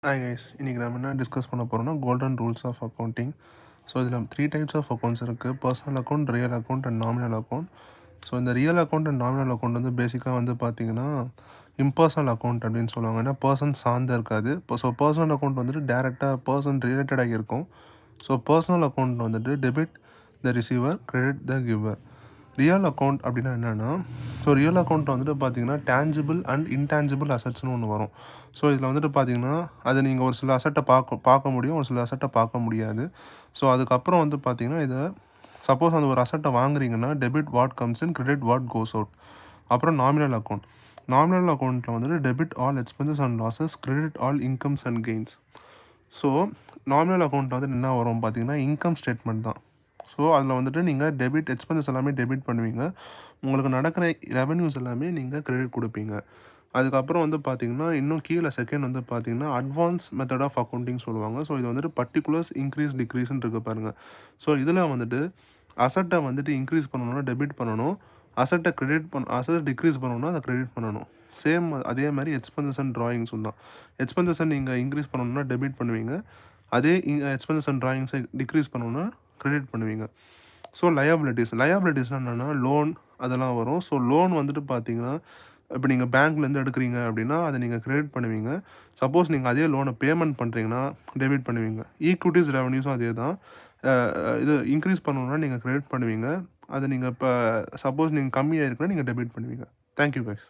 Hi guys, இன்றைக்கி நம்ம என்ன டிஸ்கஸ் பண்ண போகிறோம்னா golden rules of accounting. So இதில் 3 டைப்ஸ் ஆஃப் அக்கௌண்ட்ஸ் இருக்குது: personal account, real account and nominal account. So இந்த real account and nominal account வந்து பேசிக்காக வந்து பார்த்தீங்கன்னா இம்பர்சனல் அக்கௌண்ட் அப்படின்னு சொல்லுவாங்க. ஏன்னா பர்சன் சார்ந்து இருக்காது. ஸோ பர்சனல் அக்கௌண்ட் வந்துட்டு டேரெக்டாக பர்சன் ரிலேட்டடாக இருக்கும். ஸோ பர்சனல் அக்கௌண்ட் வந்துட்டு debit the receiver, credit the giver. Real account அப்படின்னா என்னென்னா, ஸோ ரியல் அக்கௌண்ட் வந்துட்டு பார்த்தீங்கன்னா டேஞ்சிபிள் அண்ட் இன்டேஞ்சிபிள் அசட்ஸ்னு ஒன்று வரும். ஸோ இதில் வந்துட்டு பார்த்தீங்கன்னா அது நீங்கள் ஒரு சில அசட்டை பார்க்க முடியும், ஒரு சில அசட்டை பார்க்க முடியாது. ஸோ அதுக்கப்புறம் வந்து பார்த்தீங்கன்னா இதை சப்போஸ் அந்த ஒரு அசட்டை வாங்குறீங்கன்னா debit what comes in, credit what goes out. அப்புறம் நாமினல் அக்கௌண்ட். நாமினல் அக்கௌண்ட்டில் வந்துட்டு debit all expenses and losses, credit all incomes and gains. So nominal அக்கௌண்ட்டில் வந்துட்டு என்ன வரும் பார்த்தீங்கன்னா இன்கம் ஸ்டேட்மெண்ட் தான். ஸோ அதில் வந்துட்டு நீங்கள் டெபிட் எக்ஸ்பென்சஸ் எல்லாமே டெபிட் பண்ணுவீங்க, உங்களுக்கு நடக்கிற ரெவென்யூஸ் எல்லாமே நீங்கள் கிரெடிட் கொடுப்பீங்க. அதுக்கப்புறம் வந்து பார்த்திங்கன்னா இன்னும் கீழே செகண்ட் வந்து பார்த்திங்கன்னா அட்வான்ஸ் மெத்தட் ஆஃப் அக்கௌண்டிங் சொல்லுவாங்க. ஸோ இது வந்துட்டு பர்டிகுலர்ஸ் இன்க்ரீஸ் டிக்ரீஸ்ன்னு இருக்குது பாருங்கள். ஸோ இதில் வந்துட்டு அசட்டை வந்துட்டு இன்க்ரீஸ் பண்ணணும்னா டெபிட் பண்ணணும், அசட்டை டிக்ரீஸ் பண்ணணும்னா அதை கிரெடிட் பண்ணணும். சேம் அதே மாதிரி எக்ஸ்பென்சஸ் அண்ட் ட்ராயிங்ஸும் தான். எக்ஸ்பென்சஸை நீங்கள் இன்க்ரீஸ் பண்ணணும்னா டெபிட் பண்ணுவீங்க, அதே எக்ஸ்பென்சஸ் அண்ட் ட்ராயிங்ஸை டிக்ரீஸ் பண்ணணும்னா கிரெடிட் பண்ணுவீங்க. ஸோ லயபிலிட்டிஸ்னால் என்னென்னா லோன் அதெல்லாம் வரும். ஸோ லோன் வந்துட்டு பார்த்தீங்கன்னா இப்போ நீங்கள் பேங்க்லேருந்து எடுக்கிறீங்க அப்படின்னா அதை நீங்கள் கிரெடிட் பண்ணுவீங்க. சப்போஸ் நீங்கள் அதே லோனை பேமெண்ட் பண்ணுறீங்கன்னா டெபிட் பண்ணுவீங்க. ஈக்விட்டிஸ் ரெவன்யூஸும் அதே தான். இது இன்க்ரீஸ் பண்ணணுன்னா நீங்கள் கிரெடிட் பண்ணுவீங்க, அதை நீங்கள் இப்போ சப்போஸ் நீங்கள் கம்மியாக இருக்குன்னா நீங்கள் டெபிட் பண்ணுவீங்க. Thank you guys.